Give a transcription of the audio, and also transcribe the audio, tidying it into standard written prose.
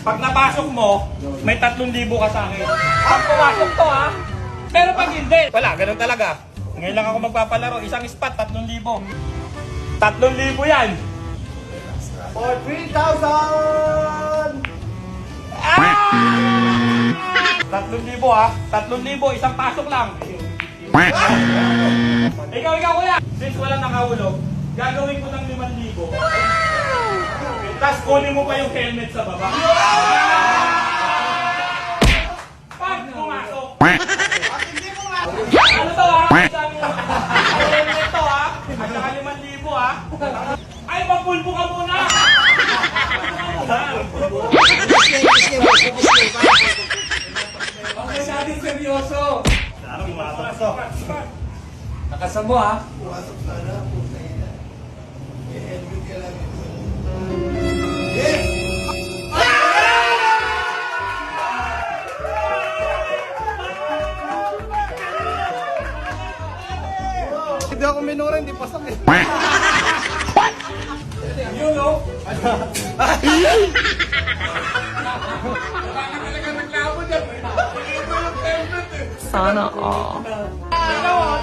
Pag napasok mo, may 3,000 ka sa akin. Pag pumasok to ha. Pero pag hindi, wala, ganun talaga. Ngayon lang ako magpapalaro. Isang spot, 3,000. 3,000 yan. For 3,000! 3,000 ha. 3,000, isang pasok lang. Ikaw kuya. Since walang nakahulog, gagawin ko ng 5,000. Tapos kunin mo pa yung helmet sa baba. Pag pumasok. Ano to ha? Sabi mo, helmet to ha. At saka 5,000 ha. Ay, magpulpo ka muna. Okay natin seryoso. Pumasok. Nakasamo ha. Pumasok sana po sa ina. May helmet ka lang ito. Yes! Hindi ako minura, hindi pasok eh. Yun o. Sana all. Ikaw ha.